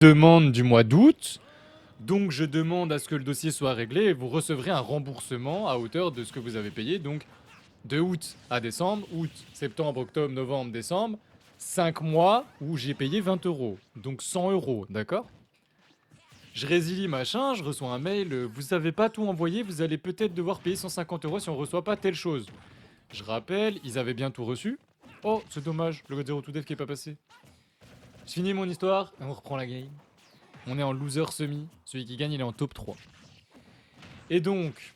demande du mois d'août. Donc je demande à ce que le dossier soit réglé et vous recevrez un remboursement à hauteur de ce que vous avez payé. Donc de août à décembre, août, septembre, octobre, novembre, décembre, 5 mois où j'ai payé 20 euros. Donc 100 euros, d'accord? Je résilie machin, je reçois un mail, vous savez pas tout envoyé, vous allez peut-être devoir payer 150 euros si on reçoit pas telle chose. Je rappelle, ils avaient bien tout reçu. Oh, c'est dommage, le Zero to Dev qui est pas passé. Je finis mon histoire et on reprend la game. On est en loser semi, celui qui gagne il est en top 3. Et donc,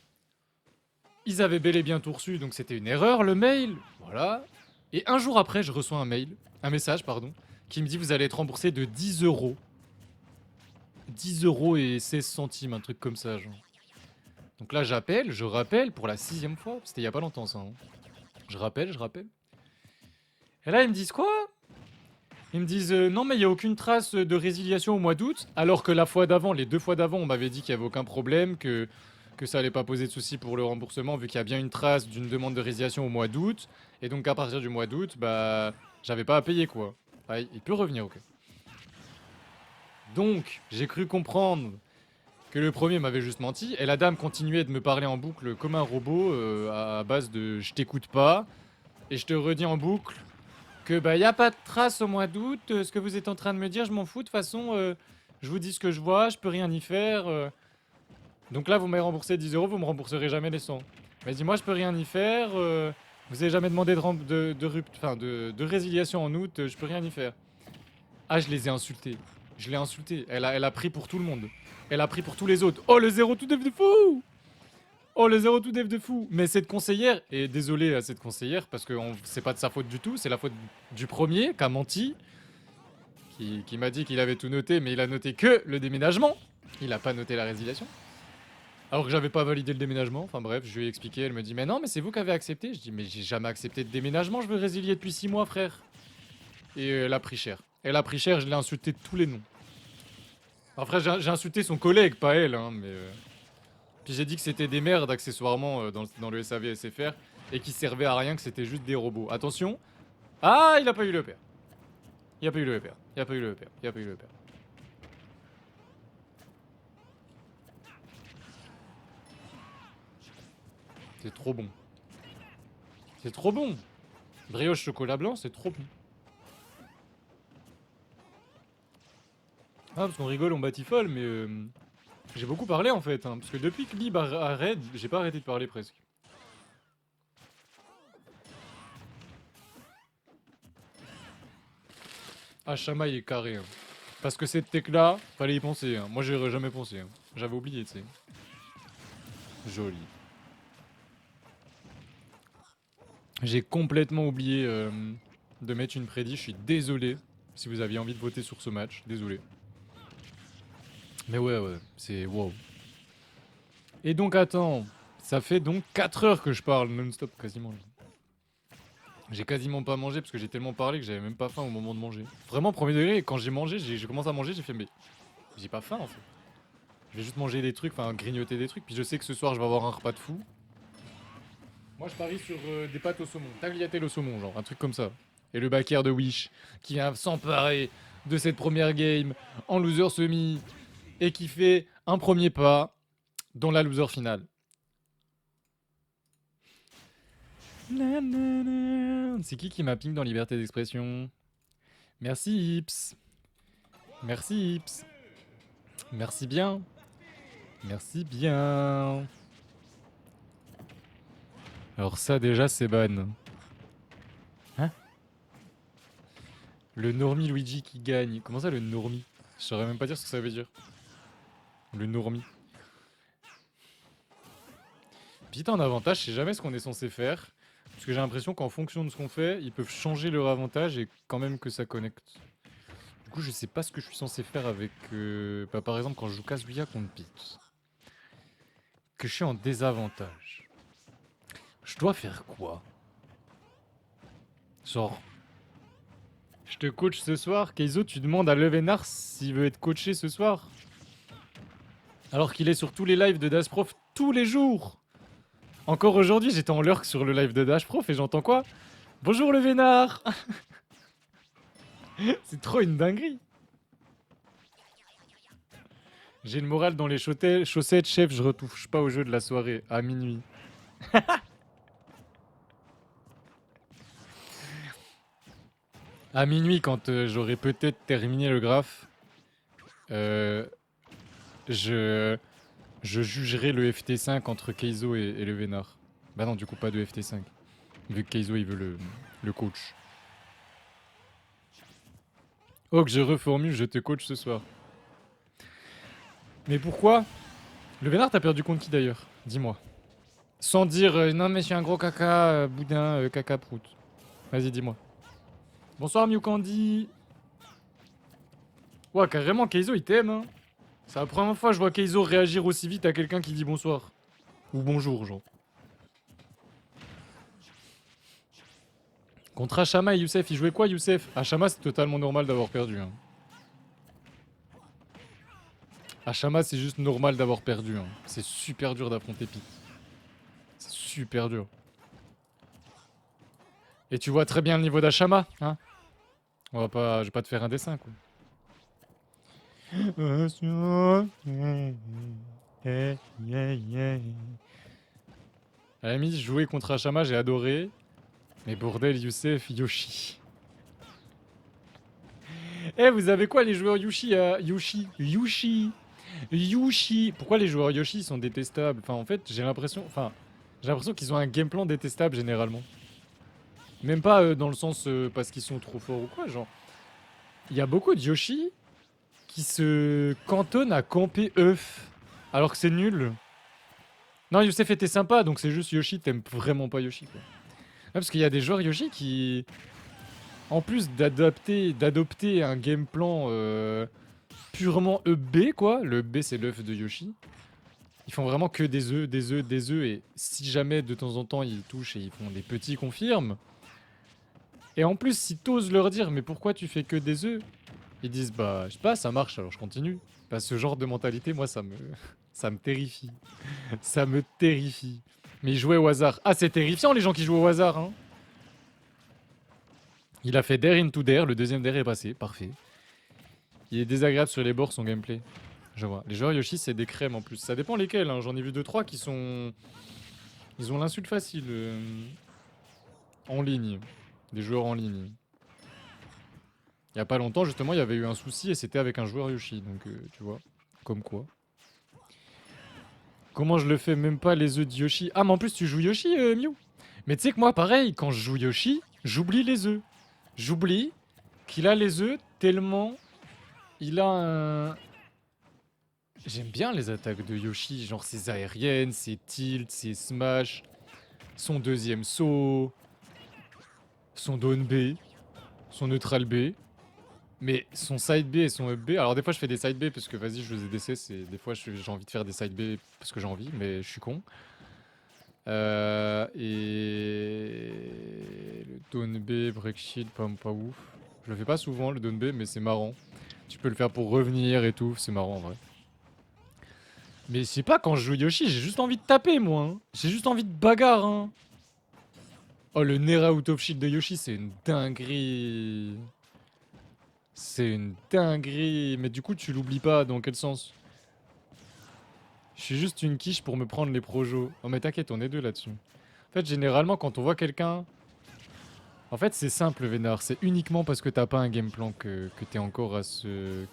ils avaient bel et bien tout reçu, donc c'était une erreur le mail, voilà. Et un jour après, je reçois un message, pardon, qui me dit vous allez être remboursé de 10 euros. 10 euros et 16 centimes, un truc comme ça, genre. Donc là, je rappelle pour la 6ème fois, c'était il y a pas longtemps ça. Hein. Je rappelle. Et là, ils me disent quoi? Ils me disent non, mais il n'y a aucune trace de résiliation au mois d'août, alors que la fois d'avant, les 2 fois d'avant, on m'avait dit qu'il n'y avait aucun problème, que ça allait pas poser de soucis pour le remboursement, vu qu'il y a bien une trace d'une demande de résiliation au mois d'août. Et donc, à partir du mois d'août, bah, j'avais pas à payer quoi. Ah, il peut revenir, ok. Donc, j'ai cru comprendre que le premier m'avait juste menti, et la dame continuait de me parler en boucle comme un robot, à base de je t'écoute pas, et je te redis en boucle que bah y a pas de trace au mois d'août, ce que vous êtes en train de me dire, je m'en fous, de toute façon, je vous dis ce que je vois, je peux rien y faire. Donc là, vous m'avez remboursé 10 euros, vous me rembourserez jamais les 100. Mais dis-moi, je peux rien y faire, vous avez jamais demandé de résiliation en août, je peux rien y faire. Ah, je les ai insultés. Je l'ai insulté. Elle a pris pour tout le monde. Elle a pris pour tous les autres. Oh, le zéro tout dev de fou! Oh, le zéro tout dev de fou! Mais cette conseillère, et désolé à cette conseillère, parce que c'est pas de sa faute du tout, c'est la faute du premier qui a menti, qui m'a dit qu'il avait tout noté, mais il a noté que le déménagement. Il a pas noté la résiliation. Alors que j'avais pas validé le déménagement. Enfin bref, je lui ai expliqué. Elle me dit, mais non, mais c'est vous qui avez accepté. Je dis, mais j'ai jamais accepté de déménagement, je veux résilier depuis 6 mois, frère. Et elle a pris cher. Elle a pris cher, je l'ai insulté de tous les noms. Après, j'ai insulté son collègue, pas elle, hein, mais. Puis j'ai dit que c'était des merdes accessoirement dans le SAV SFR et qui servaient à rien, que c'était juste des robots. Attention. Ah, il a pas eu le père. Il a pas eu le père. Il a pas eu le père. Il a pas eu le père. C'est trop bon. C'est trop bon. Brioche chocolat blanc, c'est trop bon. Ah, parce qu'on rigole, on batifole, mais j'ai beaucoup parlé en fait. Hein, parce que depuis que Lib arrête, j'ai pas arrêté de parler presque. Ah, Shamaï est carré. Hein. Parce que cette tech là, fallait y penser. Hein. Moi, j'aurais jamais pensé. Hein. J'avais oublié, tu sais. Joli. J'ai complètement oublié de mettre une prédit. Je suis désolé si vous aviez envie de voter sur ce match. Désolé. Mais ouais, c'est wow. Et donc, attends. Ça fait donc 4 heures que je parle non-stop quasiment. J'ai quasiment pas mangé parce que j'ai tellement parlé que j'avais même pas faim au moment de manger. Vraiment, premier degré, quand j'ai mangé, j'ai commencé à manger, j'ai fait mais j'ai pas faim en fait. Je vais juste manger des trucs, enfin grignoter des trucs. Puis je sais que ce soir je vais avoir un repas de fou. Moi je parie sur des pâtes au saumon, tagliatelle au saumon, genre un truc comme ça. Et le backer de Wish qui vient s'emparer de cette première game en loser semi et qui fait un premier pas dans la loser finale. C'est qui m'a ping dans Liberté d'expression? Merci Ips. Merci Ips. Merci bien. Merci bien. Alors ça déjà c'est ban. Hein? Le Normie Luigi qui gagne. Comment ça le Normie? Je saurais même pas dire ce que ça veut dire. Le Normie. Petit en avantage, je sais jamais ce qu'on est censé faire. Parce que j'ai l'impression qu'en fonction de ce qu'on fait, ils peuvent changer leur avantage et quand même que ça connecte. Du coup, je sais pas ce que je suis censé faire avec... bah, par exemple, quand je joue Kazuya contre Pete. Que je suis en désavantage. Je dois faire quoi? Genre... Je te coach ce soir. Keizo, tu demandes à Levenard s'il veut être coaché ce soir. Alors qu'il est sur tous les lives de Dashprof tous les jours. Encore aujourd'hui, j'étais en lurk sur le live de Dashprof et j'entends quoi? Bonjour Levenard. C'est trop une dinguerie. J'ai le moral dans les chaussettes, chef, je retouche pas au jeu de la soirée, à minuit. À minuit, quand j'aurai peut-être terminé le graphe, euh, je, je jugerai le FT5 entre Keizo et le Vénard. Bah non, du coup, pas de FT5. Vu que Keizo, il veut le coach. Oh, que je reformule, je te coach ce soir. Mais pourquoi? Le Vénard, t'as perdu contre qui d'ailleurs? Dis-moi. Sans dire non, mais je suis un gros caca, boudin, caca prout. Vas-y, dis-moi. Bonsoir, Mew Candy. Ouais, carrément, Keizo, il t'aime, hein. C'est la première fois que je vois Keizo réagir aussi vite à quelqu'un qui dit bonsoir. Ou bonjour, genre. Contre Hachama et Youssef, il jouait quoi, Youssef? Hachama, c'est totalement normal d'avoir perdu, hein. Hachama, c'est juste normal d'avoir perdu, hein. C'est super dur d'affronter Pete. C'est super dur. Et tu vois très bien le niveau d'Hachama, hein. Je vais pas te faire un dessin, quoi. À la limite, jouer contre Hachama, j'ai adoré. Mais bordel, Youssef, Yoshi. Eh, vous avez quoi les joueurs Yoshi Yoshi. Pourquoi les joueurs Yoshi sont détestables? Enfin, en fait, j'ai l'impression qu'ils ont un game plan détestable généralement. Même pas dans le sens parce qu'ils sont trop forts ou quoi, genre. Il y a beaucoup de Yoshi qui se cantonnent à camper œuf, alors que c'est nul. Non, Youssef était sympa, donc c'est juste Yoshi, t'aimes vraiment pas Yoshi, quoi. Ah, parce qu'il y a des joueurs Yoshi qui, en plus d'adopter un game plan purement EB, quoi. Le B, c'est l'œuf de Yoshi. Ils font vraiment que des œufs, des œufs, des œufs. Et si jamais de temps en temps ils touchent et ils font des petits confirmes. Et en plus, si t'oses leur dire, mais pourquoi tu fais que des œufs? Ils disent, bah, je sais pas, ça marche, alors je continue. Bah, ce genre de mentalité, moi, ça me terrifie. Ça me terrifie. Mais ils jouaient au hasard. Ah, c'est terrifiant, les gens qui jouent au hasard, hein. Il a fait Dare into Dare, le deuxième Dare est passé, parfait. Il est désagréable sur les bords, son gameplay. Je vois. Les joueurs Yoshi, c'est des crèmes en plus. Ça dépend lesquels, hein. J'en ai vu 2-3 qui sont... Ils ont l'insulte facile. En ligne. Des joueurs en ligne. Il y a pas longtemps, justement, il y avait eu un souci et c'était avec un joueur Yoshi. Donc, tu vois. Comme quoi. Comment je le fais? Même pas les œufs de Yoshi. Ah, mais en plus, tu joues Yoshi, Mew? Mais tu sais que moi, pareil, quand je joue Yoshi, j'oublie les œufs. J'oublie qu'il a les œufs tellement il a un... J'aime bien les attaques de Yoshi, genre ses aériennes, ses tilts, ses smash, son deuxième saut, son down B, son neutral B, mais son side B et son up B. Alors des fois je fais des side B parce que vas-y je les ai DCS et des fois j'ai envie de faire des side B parce que j'ai envie, mais je suis con. Et le down B, break shield, pas ouf. Je le fais pas souvent le down B, mais c'est marrant. Tu peux le faire pour revenir et tout, c'est marrant en vrai. Mais je sais pas, quand je joue Yoshi, j'ai juste envie de taper, moi. Hein. J'ai juste envie de bagarre. Hein. Oh, le Nera out of shield de Yoshi, c'est une dinguerie. C'est une dinguerie. Mais du coup, tu l'oublies pas, dans quel sens? Je suis juste une quiche pour me prendre les projos. Oh, mais t'inquiète, on est deux là-dessus. En fait, généralement, quand on voit quelqu'un... En fait, c'est simple, Vénard. C'est uniquement parce que t'as pas un game plan que t'es encore à ce...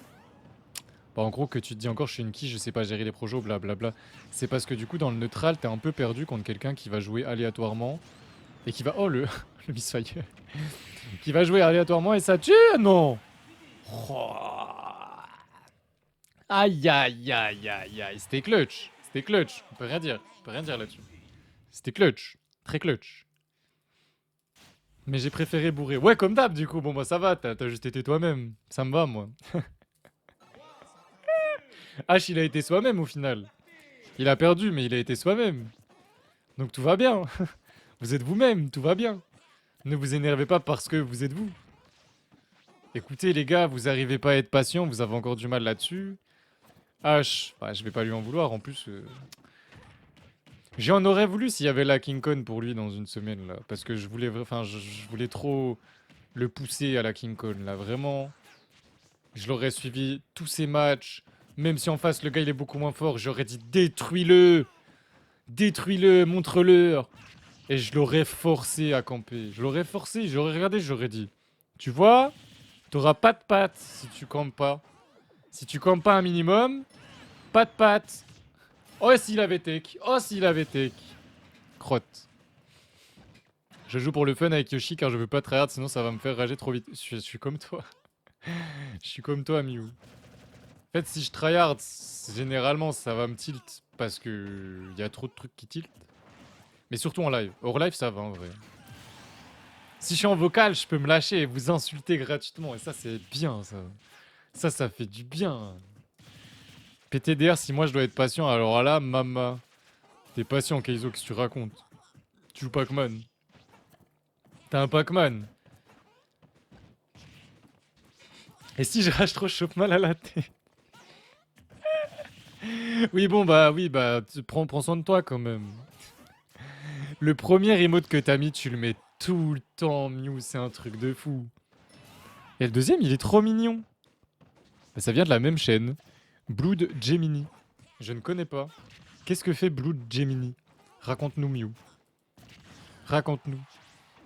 Bah, en gros, que tu te dis encore, je suis une quiche, je sais pas gérer les projos, blablabla. C'est parce que du coup, dans le neutral, t'es un peu perdu contre quelqu'un qui va jouer aléatoirement. Et qui va... Oh, le misfire. Qui va jouer aléatoirement et ça tue. Non. Oh. Aïe, aïe, aïe, aïe, aïe. C'était clutch. C'était clutch. On peut rien dire. On peut rien dire là-dessus. C'était clutch. Très clutch. Mais j'ai préféré bourrer. Ouais, comme d'hab, du coup. Bon, bah ça va, t'as juste été toi-même. Ça me va, moi. H, il a été soi-même au final. Il a perdu, mais il a été soi-même. Donc tout va bien. Vous êtes vous-même, tout va bien. Ne vous énervez pas parce que vous êtes vous. Écoutez les gars, vous arrivez pas à être patient, vous avez encore du mal là-dessus. H, bah, je vais pas lui en vouloir en plus. J'en aurais voulu s'il y avait la King Kong pour lui dans une semaine là. Parce que je voulais, enfin, je voulais trop le pousser à la King Kong là, vraiment. Je l'aurais suivi tous ses matchs, Même si en face le gars il est beaucoup moins fort, j'aurais dit détruis-le. Détruis-le, montre-le. Et je l'aurais forcé à camper. Je l'aurais forcé, j'aurais regardé, j'aurais dit. Tu vois, t'auras pas de pattes si tu campes pas. Si tu campes pas un minimum, pas de pattes. Oh s'il avait tech. Oh s'il avait tech. Crotte. Je joue pour le fun avec Yoshi car je veux pas tryhard sinon ça va me faire rager trop vite. Je suis comme toi. Je suis comme toi, Miou. En fait, si je tryhard, généralement ça va me tilt parce que y a trop de trucs qui tilt. Mais surtout en live. Hors live, ça va en vrai. Si je suis en vocal, je peux me lâcher et vous insulter gratuitement. Et ça, c'est bien, ça. Ça fait du bien. PTDR, si moi je dois être patient, alors là, mama. T'es patient, Keizo, qu'est-ce que tu racontes? Tu joues Pac-Man. T'as un Pac-Man. Et si je rage trop, je chope mal à la tête. Oui, bon, oui, prends soin de toi quand même. Le premier emote que t'as mis, tu le mets tout le temps, Mew, c'est un truc de fou. Et le deuxième, il est trop mignon. Bah, ça vient de la même chaîne. Blood Gemini. Je ne connais pas. Qu'est-ce que fait Blood Gemini? Raconte-nous, Mew. Raconte-nous.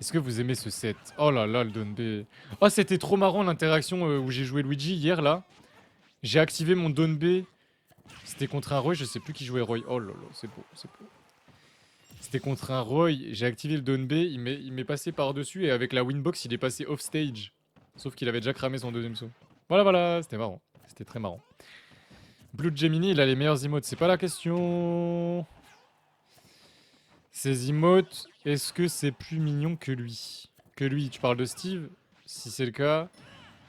Est-ce que vous aimez ce set? Oh là là, le Donbe. Oh, c'était trop marrant l'interaction où j'ai joué Luigi hier, là. J'ai activé mon Donbe. C'était contre un Roy, je sais plus qui jouait Roy. Oh là là, c'est beau, c'est beau. C'était contre un Roy, j'ai activé le Donbe, il m'est passé par-dessus et avec la Winbox, il est passé off-stage. Sauf qu'il avait déjà cramé son deuxième saut. Voilà, voilà, c'était marrant. C'était très marrant. Blood Gemini, il a les meilleurs emotes, c'est pas la question. Ces emotes, est-ce que c'est plus mignon que lui? Que lui, tu parles de Steve? Si c'est le cas,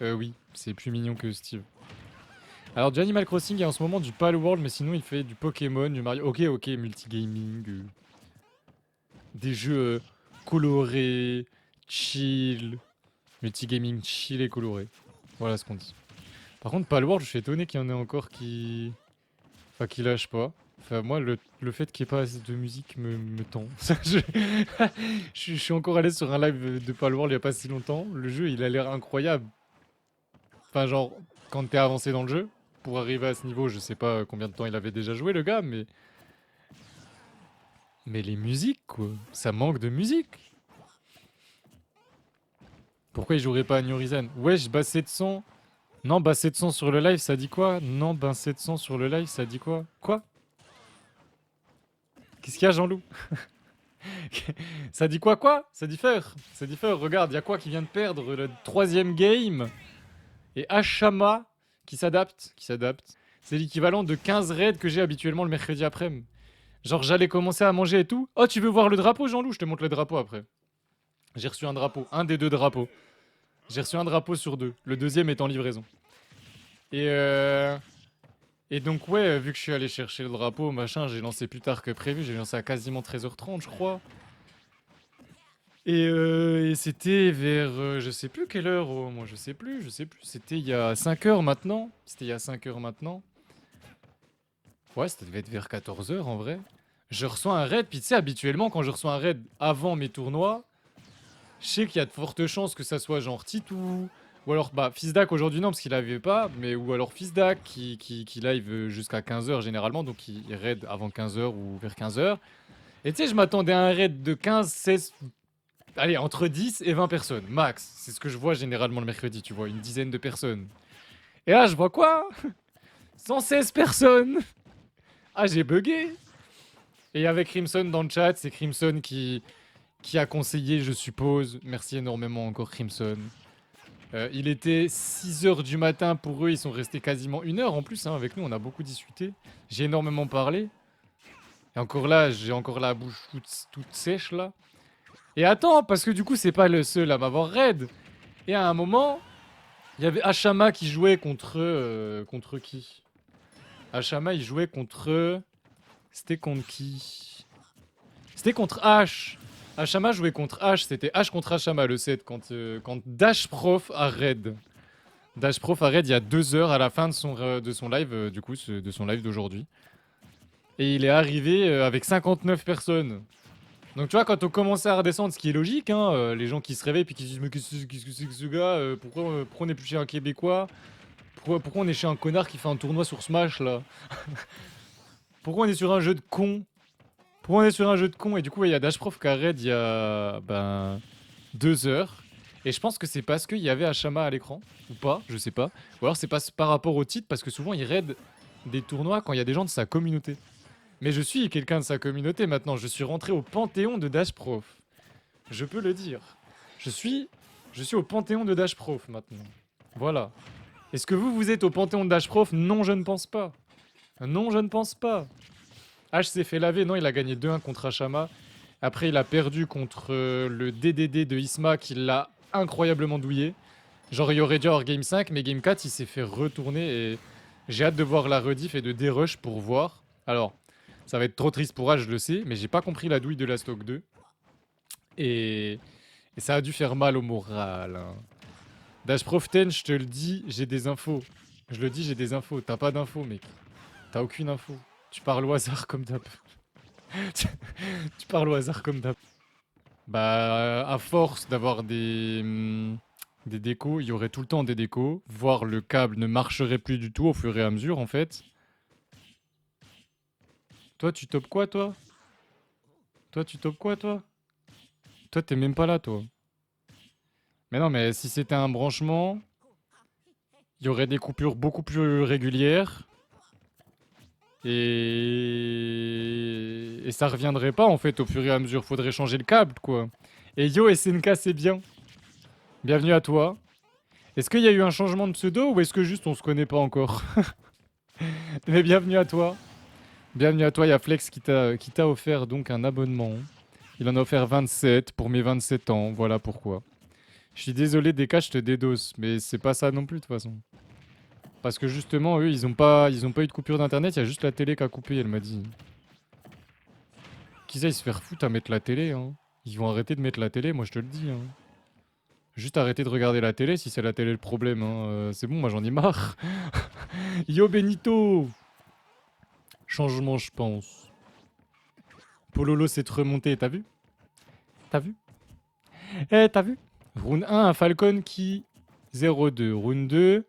oui, c'est plus mignon que Steve. Alors du Animal Crossing, il y a en ce moment du Palworld, mais sinon il fait du Pokémon, du Mario. Ok, ok, multigaming, des jeux colorés, chill, multigaming chill et coloré. Voilà ce qu'on dit. Par contre, Palworld, je suis étonné qu'il y en ait encore qui... Enfin, qui lâchent pas. Enfin, moi, le fait qu'il n'y ait pas assez de musique me tend. Je suis encore allé sur un live de Palworld il n'y a pas si longtemps. Le jeu, il a l'air incroyable. Enfin, genre, quand t'es avancé dans le jeu, pour arriver à ce niveau, je sais pas combien de temps il avait déjà joué, le gars, mais... Mais les musiques, quoi. Ça manque de musique. Pourquoi il jouerait pas à New Horizon? Wesh, bas 700. Non, bas 700 sur le live, ça dit quoi? Non, bas 700 sur le live, ça dit quoi? Quoi? Qu'est-ce qu'il y a, Jean-Loup? Ça dit quoi? Ça dit faire. Ça dit faire. Regarde, il y a quoi qui vient de perdre le troisième game? Et Hachama qui s'adapte. Qui s'adapte. C'est l'équivalent de 15 raids que j'ai habituellement le mercredi après-midi. Genre, j'allais commencer à manger et tout. Oh, tu veux voir le drapeau, Jean-Loup? Je te montre le drapeau après. J'ai reçu un drapeau. Un des deux drapeaux. J'ai reçu un drapeau sur deux. Le deuxième est en livraison. Et donc, ouais, vu que je suis allé chercher le drapeau, machin, j'ai lancé plus tard que prévu. J'ai lancé à quasiment 13h30, je crois. Et c'était vers, je sais plus quelle heure, oh, moi je sais plus. C'était il y a 5 heures maintenant. C'était il y a 5 heures maintenant. Ouais, ça devait être vers 14h en vrai. Je reçois un raid, puis tu sais, habituellement, quand je reçois un raid avant mes tournois, je sais qu'il y a de fortes chances que ça soit genre Titou, ou alors Fizdak aujourd'hui non, parce qu'il avait pas, mais ou alors Fizdak qui live jusqu'à 15h généralement, donc il raid avant 15h ou vers 15h. Et tu sais, je m'attendais à un raid de 15, 16, allez, entre 10 et 20 personnes, max. C'est ce que je vois généralement le mercredi, tu vois, une dizaine de personnes. Et là, je vois quoi? 116 personnes. Ah, j'ai bugué. Et avec Crimson dans le chat, c'est Crimson qui a conseillé, je suppose. Merci énormément encore, Crimson. Il était 6h du matin pour eux, ils sont restés quasiment 1 heure en plus, hein, avec nous, on a beaucoup discuté. J'ai énormément parlé. Et encore là, j'ai encore la bouche toute sèche là. Et attends, parce que du coup, c'est pas le seul à m'avoir raid. Et à un moment, il y avait Hachama qui jouait contre qui? Hachama, il jouait contre... C'était contre qui? C'était contre H. Hachama jouait contre H, c'était H contre Hachama le set quand Dash Prof a raid. Dash Prof a raid il y a 2 heures à la fin de son live, du coup, de son live d'aujourd'hui. Et il est arrivé avec 59 personnes. Donc tu vois, quand on commençait à redescendre, ce qui est logique, hein, les gens qui se réveillent puis qui se disent mais qu'est-ce que c'est que ce gars, pourquoi on est plus chez un Québécois? Pourquoi on est chez un connard qui fait un tournoi sur Smash là? Pourquoi on est sur un jeu de con? Pourquoi on est sur un jeu de con? Et du coup, il y a Dashprof qui a raid il y a 2 heures. Et je pense que c'est parce qu'il y avait Hachama à l'écran. Ou pas, je sais pas. Ou alors c'est pas par rapport au titre, parce que souvent il raid des tournois quand il y a des gens de sa communauté. Mais je suis quelqu'un de sa communauté maintenant. Je suis rentré au panthéon de Dashprof. Je peux le dire. Je suis au panthéon de Dashprof maintenant. Voilà. Est-ce que vous êtes au panthéon de Dashprof? Non, je ne pense pas. Non, je ne pense pas. H s'est fait laver. Non, il a gagné 2-1 contre Hachama. Après, il a perdu contre le DDD de Isma qui l'a incroyablement douillé. Genre, il aurait dû avoir Game 5, mais Game 4, il s'est fait retourner. Et j'ai hâte de voir la rediff et de dérush pour voir. Alors, ça va être trop triste pour H, je le sais, mais j'ai pas compris la douille de la Stock 2. Et ça a dû faire mal au moral. Hein. Dashprof 10, je te le dis, j'ai des infos. Je le dis, j'ai des infos. T'as pas d'infos, mec. T'as aucune info. Tu parles au hasard comme d'hab. Tu parles au hasard comme d'hab. Bah, à force d'avoir des décos, il y aurait tout le temps des décos. Voire le câble ne marcherait plus du tout au fur et à mesure, en fait. Toi, tu topes quoi, toi? Toi, tu topes quoi, toi? Toi, t'es même pas là, toi. Mais non, mais si c'était un branchement, il y aurait des coupures beaucoup plus régulières. Et ça reviendrait pas en fait au fur et à mesure. Faudrait changer le câble quoi. Et yo SNK c'est bien. Bienvenue à toi. Est-ce qu'il y a eu un changement de pseudo ou est-ce que juste on se connaît pas encore? Mais bienvenue à toi. Bienvenue à toi. Il y a Flex qui t'a offert donc un abonnement. Il en a offert 27 pour mes 27 ans. Voilà pourquoi. Je suis désolé DK, je te dédose. Mais c'est pas ça non plus de toute façon. Parce que justement, eux, ils ont pas eu de coupure d'internet, il y a juste la télé qui a coupé, elle m'a dit. Qu'ils aillent se faire foutre à mettre la télé, hein. Ils vont arrêter de mettre la télé, moi je te le dis. Hein. Juste arrêter de regarder la télé si c'est la télé le problème. Hein. C'est bon, moi j'en ai marre. Yo Benito. Changement, je pense. Pololo s'est remonté, t'as vu? T'as vu? Eh, t'as vu? Rune 1, un Falcon qui 0-2. Rune 2,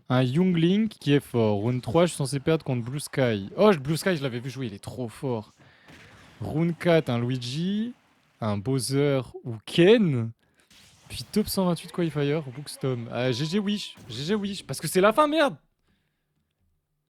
un Youngling qui est fort. Rune 3, je suis censé perdre contre Blue Sky. Oh, Blue Sky, je l'avais vu jouer, il est trop fort. Rune 4, un Luigi, un Bowser ou Ken. Puis top 128 Qualifier, Bookstom. GG Wish, parce que c'est la fin, merde.